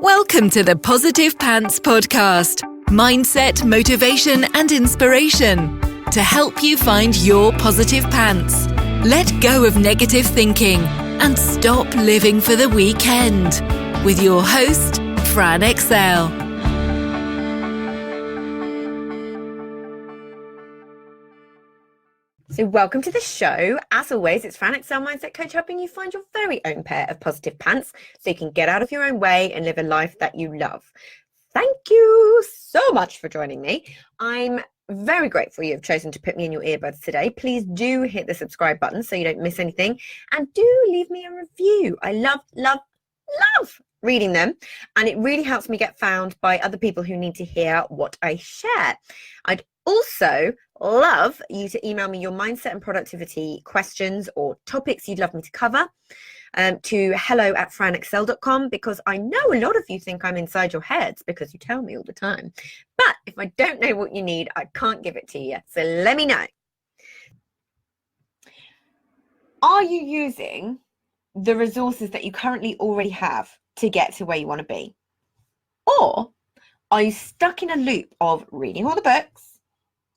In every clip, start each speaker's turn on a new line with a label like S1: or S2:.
S1: Welcome to the Positive Pants Podcast. Mindset, motivation, and inspiration to help you find your positive pants. Let go of negative thinking and stop living for the weekend. With your host, Fran Excel.
S2: So welcome to the show. As always, it's Fran Excel Mindset Coach, helping you find your very own pair of positive pants so you can get out of your own way and live a life that you love. Thank you so much for joining me. I'm very grateful you've chosen to put me in your earbuds today. Please do hit the subscribe button so you don't miss anything, and do leave me a review. I love reading them, and it really helps me get found by other people who need to hear what I share. I'd also love you to email me your mindset and productivity questions or topics you'd love me to cover to hello@franexcel.com, because I know a lot of you think I'm inside your heads because you tell me all the time. But if I don't know what you need, I can't give it to you. So let me know. Are you using the resources that you currently already have to get to where you want to be? Or are you stuck in a loop of reading all the books,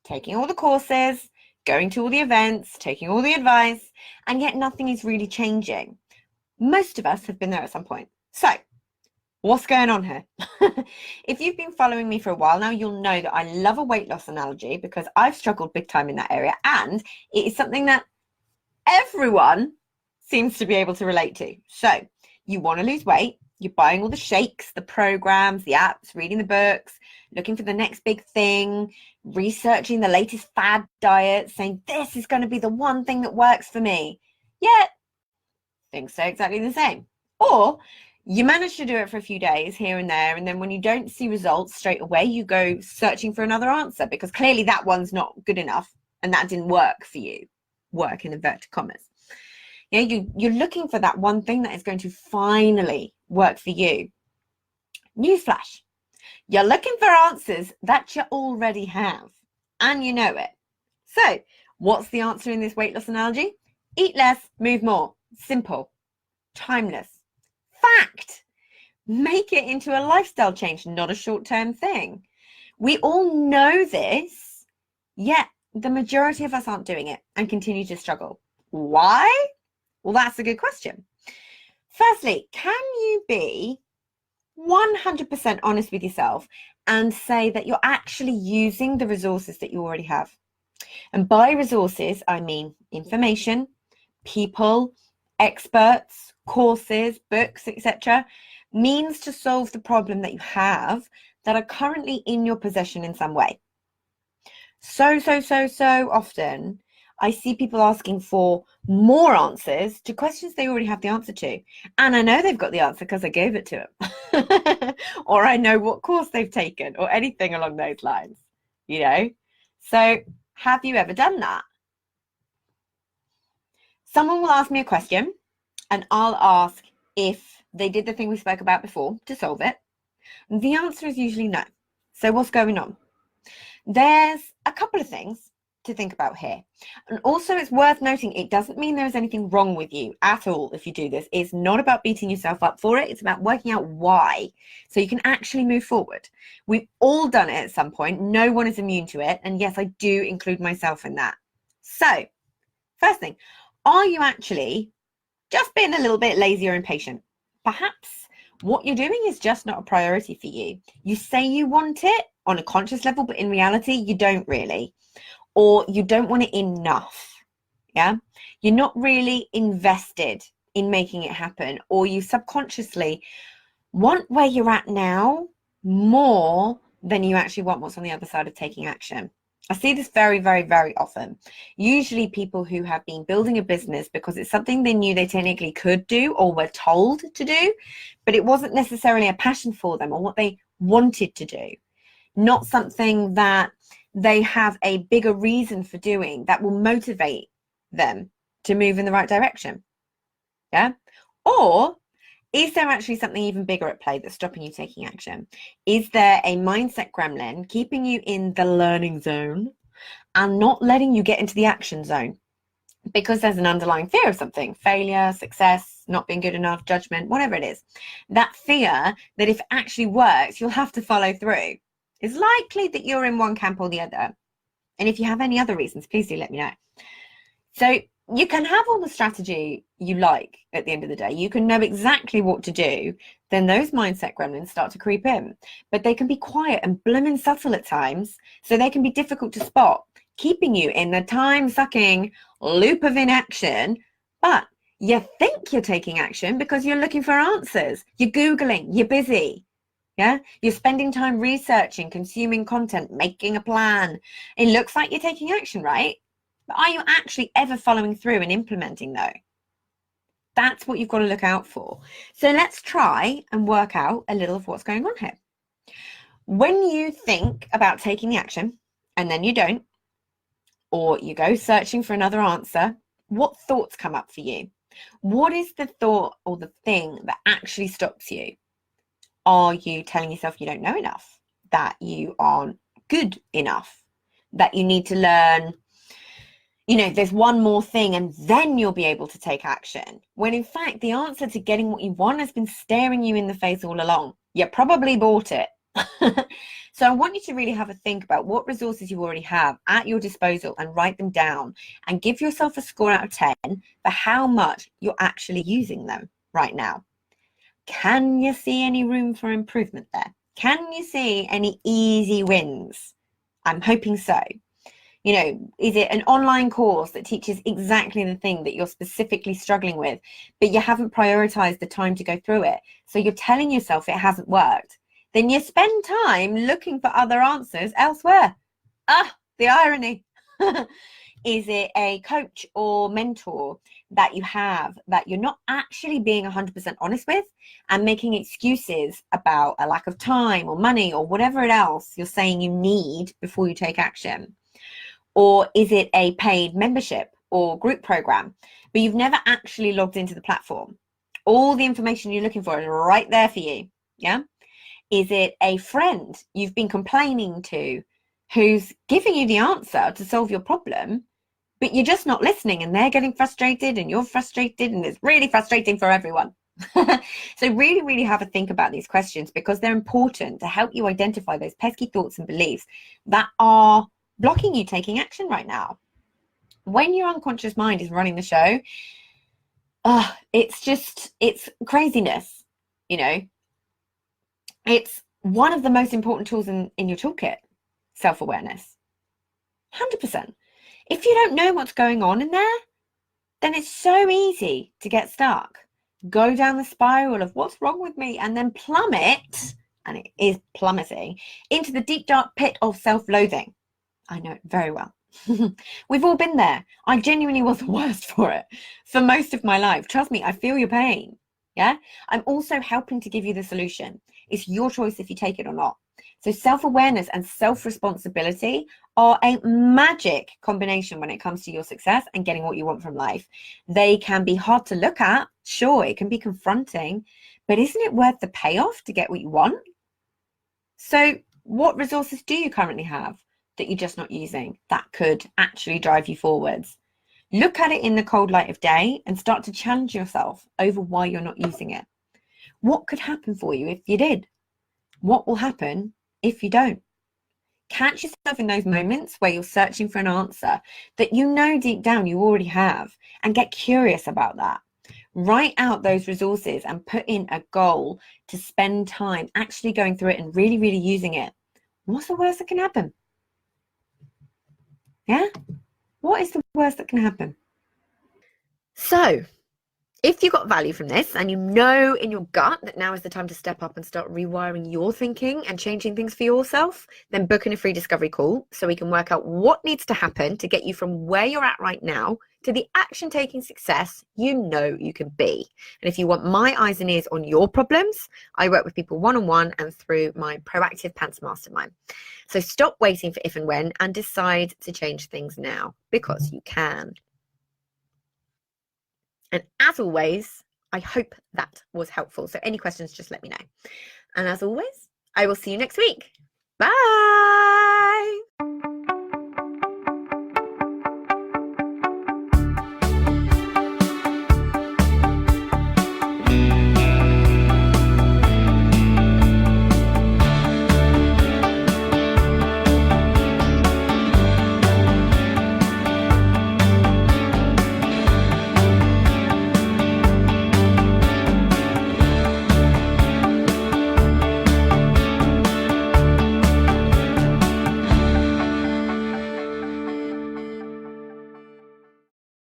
S2: taking all the courses, going to all the events, taking all the advice, and yet nothing is really changing? Most of us have been there at some point. So what's going on here? If you've been following me for a while now, you'll know that I love a weight loss analogy because I've struggled big time in that area, and it is something that everyone seems to be able to relate to. So you want to lose weight, you're buying all the shakes, the programs, the apps, reading the books, looking for the next big thing, researching the latest fad diet, saying this is going to be the one thing that works for me. Yet things stay exactly the same. Or you manage to do it for a few days here and there, and then when you don't see results straight away, you go searching for another answer because clearly that one's not good enough and that didn't work for you. Work in inverted commas. You're looking for that one thing that is going to finally work for you. Newsflash. You're looking for answers that you already have, and you know it. So what's the answer in this weight loss analogy? Eat less, move more. Simple. Timeless. Fact. Make it into a lifestyle change, not a short-term thing. We all know this, yet the majority of us aren't doing it and continue to struggle. Why? Well, that's a good question. Firstly, can you be 100% honest with yourself and say that you're actually using the resources that you already have? And by resources, I mean information, people, experts, courses, books, etc., means to solve the problem that you have that are currently in your possession in some way. So often I see people asking for more answers to questions they already have the answer to. And I know they've got the answer because I gave it to them. Or I know what course they've taken or anything along those lines, you know? So have you ever done that? Someone will ask me a question and I'll ask if they did the thing we spoke about before to solve it. The answer is usually no. So what's going on? There's a couple of things to think about here. And also it's worth noting, it doesn't mean there is anything wrong with you at all if you do this. It's not about beating yourself up for it. It's about working out why, so you can actually move forward. We've all done it at some point. No one is immune to it. And yes, I do include myself in that. So first thing, are you actually just being a little bit lazy or impatient? Perhaps what you're doing is just not a priority for you. You say you want it on a conscious level, but in reality, you don't really. Or you don't want it enough. Yeah, you're not really invested in making it happen, or you subconsciously want where you're at now more than you actually want what's on the other side of taking action. I see this very often. Usually people who have been building a business because it's something they knew they technically could do or were told to do, but it wasn't necessarily a passion for them or what they wanted to do. Not something that they have a bigger reason for doing that will motivate them to move in the right direction. Yeah? Or is there actually something even bigger at play that's stopping you taking action? Is there a mindset gremlin keeping you in the learning zone and not letting you get into the action zone? because there's an underlying fear of something, failure, success, not being good enough, judgment, whatever it is. That fear that if it actually works, you'll have to follow through. It's likely that you're in one camp or the other. And if you have any other reasons, please do let me know. So you can have all the strategy you like at the end of the day. You can know exactly what to do. Then those mindset gremlins start to creep in. But they can be quiet and blooming subtle at times. So they can be difficult to spot, keeping you in the time-sucking loop of inaction. But you think you're taking action because you're looking for answers. You're Googling, you're busy. Yeah, you're spending time researching, consuming content, making a plan. It looks like you're taking action, right? But are you actually ever following through and implementing though? That's what you've got to look out for. So let's try and work out a little of what's going on here. When you think about taking the action and then you don't, or you go searching for another answer, what thoughts come up for you? What is the thought or the thing that actually stops you? Are you telling yourself you don't know enough, that you aren't good enough, that you need to learn, there's one more thing and then you'll be able to take action? When in fact, the answer to getting what you want has been staring you in the face all along. You probably bought it. So I want you to really have a think about what resources you already have at your disposal and write them down and give yourself a score out of 10 for how much you're actually using them right now. Can you see any room for improvement there? Can you see any easy wins? I'm hoping so. Is it an online course that teaches exactly the thing that you're specifically struggling with, but you haven't prioritized the time to go through it? So you're telling yourself it hasn't worked. Then you spend time looking for other answers elsewhere. The irony. Is it a coach or mentor that you have that you're not actually being 100% honest with and making excuses about a lack of time or money or whatever else you're saying you need before you take action? Or is it a paid membership or group program, but you've never actually logged into the platform? All the information you're looking for is right there for you. Yeah. Is it a friend you've been complaining to who's giving you the answer to solve your problem, but you're just not listening and they're getting frustrated and you're frustrated and it's really frustrating for everyone? So really, really have a think about these questions because they're important to help you identify those pesky thoughts and beliefs that are blocking you taking action right now. When your unconscious mind is running the show, it's craziness. It's one of the most important tools in your toolkit, self-awareness. 100%. If you don't know what's going on in there, then it's so easy to get stuck, go down the spiral of what's wrong with me, and then plummet, and it is plummeting, into the deep, dark pit of self-loathing. I know it very well. We've all been there. I genuinely was the worst for it for most of my life. Trust me, I feel your pain. Yeah. I'm also helping to give you the solution. It's your choice if you take it or not. So self-awareness and self-responsibility are a magic combination when it comes to your success and getting what you want from life. They can be hard to look at. Sure, it can be confronting, but isn't it worth the payoff to get what you want? So what resources do you currently have that you're just not using that could actually drive you forwards? Look at it in the cold light of day and start to challenge yourself over why you're not using it. What could happen for you if you did? What will happen if you don't? Catch yourself in those moments where you're searching for an answer that you know deep down you already have and get curious about that. Write out those resources and put in a goal to spend time actually going through it and really, really using it. What's the worst that can happen? Yeah? What is the worst that can happen? So, if you got value from this and you know in your gut that now is the time to step up and start rewiring your thinking and changing things for yourself, then book in a free discovery call so we can work out what needs to happen to get you from where you're at right now to the action-taking success you know you can be. And if you want my eyes and ears on your problems, I work with people one-on-one and through my Proactive Pants Mastermind. So stop waiting for if and when and decide to change things now because you can. And as always, I hope that was helpful. So any questions, just let me know. And as always, I will see you next week. Bye.